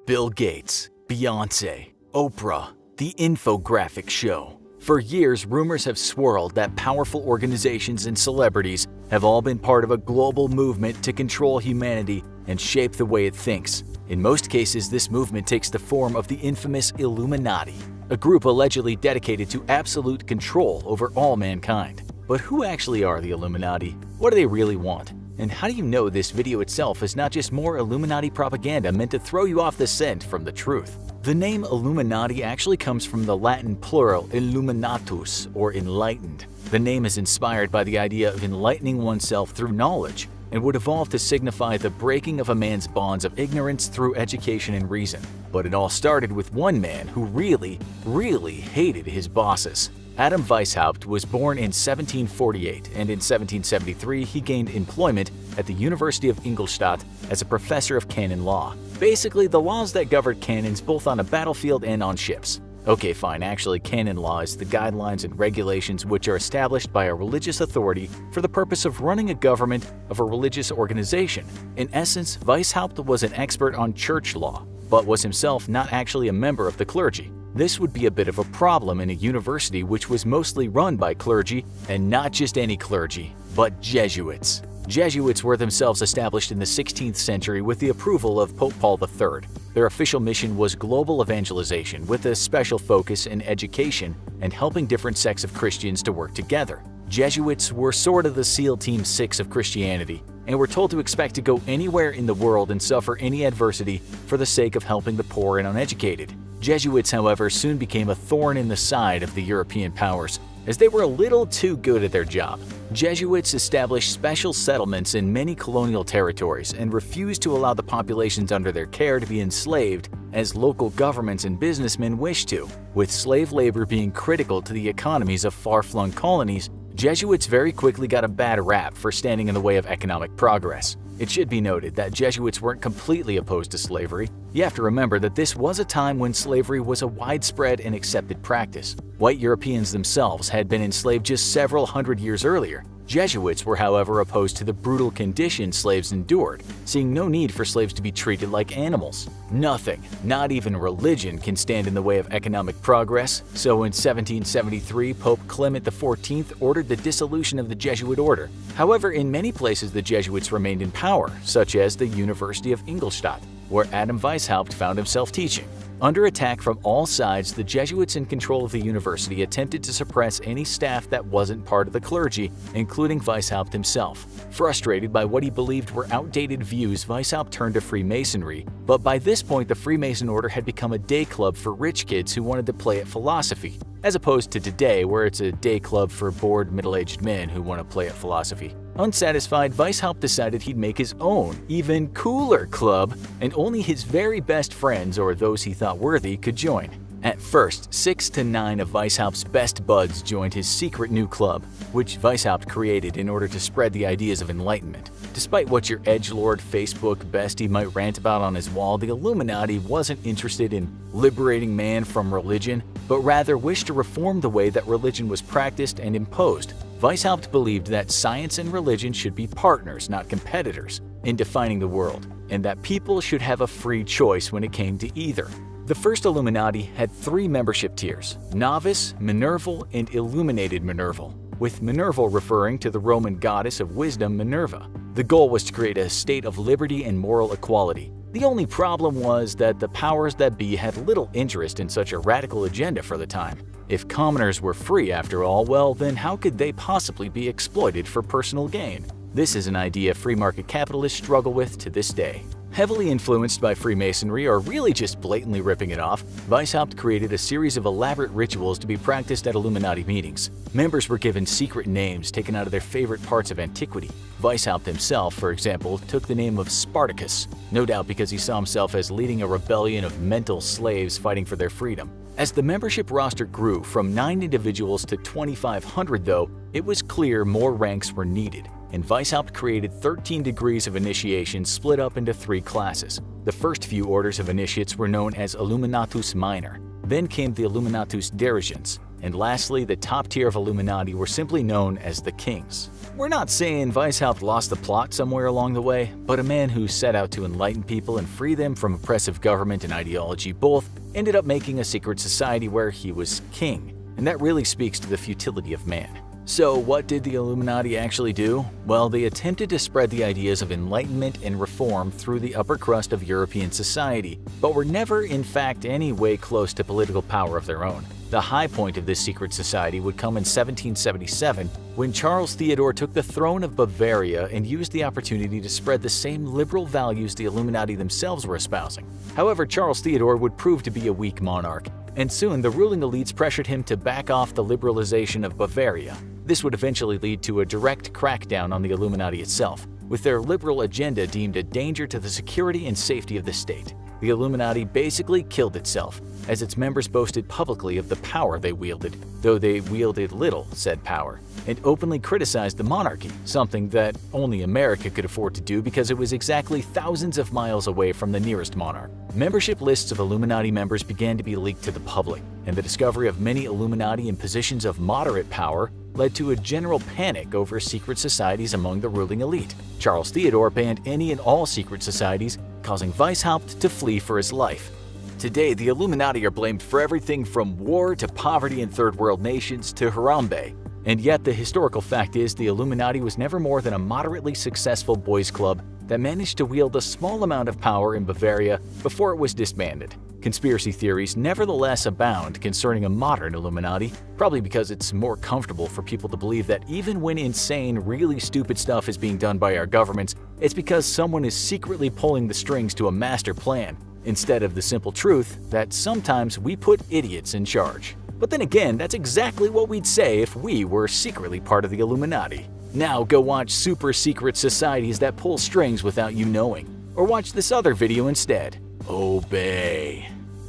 Bill Gates, Beyonce, Oprah, the infographic show. For years, rumors have swirled that powerful organizations and celebrities have all been part of a global movement to control humanity and shape the way it thinks. In most cases, this movement takes the form of the infamous Illuminati, a group allegedly dedicated to absolute control over all mankind. But who actually are the Illuminati? What do they really want? And how do you know this video itself is not just more Illuminati propaganda meant to throw you off the scent from the truth? The name Illuminati actually comes from the Latin plural illuminatus, or enlightened. The name is inspired by the idea of enlightening oneself through knowledge, and would evolve to signify the breaking of a man's bonds of ignorance through education and reason. But it all started with one man who really hated his bosses. Adam Weishaupt was born in 1748, and in 1773 he gained employment at the University of Ingolstadt as a professor of canon law. Basically, the laws that governed canons both on a battlefield and on ships. Okay, fine, actually canon law is the guidelines and regulations which are established by a religious authority for the purpose of running a government of a religious organization. In essence, Weishaupt was an expert on church law, but was himself not actually a member of the clergy. This would be a bit of a problem in a university which was mostly run by clergy, and not just any clergy, but Jesuits. Jesuits were themselves established in the 16th century with the approval of Pope Paul III. Their official mission was global evangelization with a special focus in education and helping different sects of Christians to work together. Jesuits were sort of the SEAL Team 6 of Christianity, and were told to expect to go anywhere in the world and suffer any adversity for the sake of helping the poor and uneducated. Jesuits, however, soon became a thorn in the side of the European powers, as they were a little too good at their job. Jesuits established special settlements in many colonial territories and refused to allow the populations under their care to be enslaved as local governments and businessmen wished to. With slave labor being critical to the economies of far-flung colonies, Jesuits very quickly got a bad rap for standing in the way of economic progress. It should be noted that Jesuits weren't completely opposed to slavery. You have to remember that this was a time when slavery was a widespread and accepted practice. White Europeans themselves had been enslaved just several hundred years earlier. Jesuits were, however, opposed to the brutal conditions slaves endured, seeing no need for slaves to be treated like animals. Nothing, not even religion, can stand in the way of economic progress, so in 1773 Pope Clement XIV ordered the dissolution of the Jesuit order. However, in many places the Jesuits remained in power, such as the University of Ingolstadt, where Adam Weishaupt found himself teaching. Under attack from all sides, the Jesuits in control of the university attempted to suppress any staff that wasn't part of the clergy, including Weishaupt himself. Frustrated by what he believed were outdated views, Weishaupt turned to Freemasonry, but by this point the Freemason order had become a day club for rich kids who wanted to play at philosophy, as opposed to today where it's a day club for bored middle-aged men who want to play at philosophy. Unsatisfied, Weishaupt decided he'd make his own, even cooler club, and only his very best friends or those he thought worthy could join. At first, 6 to 9 of Weishaupt's best buds joined his secret new club, which Weishaupt created in order to spread the ideas of enlightenment. Despite what your edgelord Facebook bestie might rant about on his wall, the Illuminati wasn't interested in liberating man from religion, but rather wished to reform the way that religion was practiced and imposed. Weishaupt believed that science and religion should be partners, not competitors, in defining the world, and that people should have a free choice when it came to either. The first Illuminati had 3 membership tiers: Novice, Minerval, and Illuminated Minerval, with Minerval referring to the Roman goddess of wisdom Minerva. The goal was to create a state of liberty and moral equality. The only problem was that the powers that be had little interest in such a radical agenda for the time. If commoners were free after all, well then how could they possibly be exploited for personal gain? This is an idea free market capitalists struggle with to this day. Heavily influenced by Freemasonry, or really just blatantly ripping it off, Weishaupt created a series of elaborate rituals to be practiced at Illuminati meetings. Members were given secret names taken out of their favorite parts of antiquity. Weishaupt himself, for example, took the name of Spartacus, no doubt because he saw himself as leading a rebellion of mental slaves fighting for their freedom. As the membership roster grew from 9 individuals to 2,500 though, it was clear more ranks were needed, and Weishaupt created 13 degrees of initiation split up into 3 classes. The first few orders of initiates were known as Illuminatus Minor. Then came the Illuminatus Dirigens, And lastly, the top tier of Illuminati were simply known as the Kings. We're not saying Weishaupt lost the plot somewhere along the way, but a man who set out to enlighten people and free them from oppressive government and ideology both ended up making a secret society where he was king. And that really speaks to the futility of man. So what did the Illuminati actually do? Well, they attempted to spread the ideas of enlightenment and reform through the upper crust of European society, but were never in fact any way close to political power of their own. The high point of this secret society would come in 1777 when Charles Theodore took the throne of Bavaria and used the opportunity to spread the same liberal values the Illuminati themselves were espousing. However, Charles Theodore would prove to be a weak monarch, and soon the ruling elites pressured him to back off the liberalization of Bavaria. This would eventually lead to a direct crackdown on the Illuminati itself, with their liberal agenda deemed a danger to the security and safety of the state. The Illuminati basically killed itself, as its members boasted publicly of the power they wielded, though they wielded little said power, and openly criticized the monarchy, something that only America could afford to do because it was exactly thousands of miles away from the nearest monarch. Membership lists of Illuminati members began to be leaked to the public, and the discovery of many Illuminati in positions of moderate power led to a general panic over secret societies among the ruling elite. Charles Theodore banned any and all secret societies, causing Weishaupt to flee for his life. Today, the Illuminati are blamed for everything from war to poverty in third world nations to Harambe. And yet the historical fact is the Illuminati was never more than a moderately successful boys' club that managed to wield a small amount of power in Bavaria before it was disbanded. Conspiracy theories nevertheless abound concerning a modern Illuminati, probably because it's more comfortable for people to believe that even when insane, really stupid stuff is being done by our governments, it's because someone is secretly pulling the strings to a master plan, instead of the simple truth that sometimes we put idiots in charge. But then again, that's exactly what we'd say if we were secretly part of the Illuminati. Now go watch super secret societies that pull strings without you knowing, or watch this other video instead. Obey.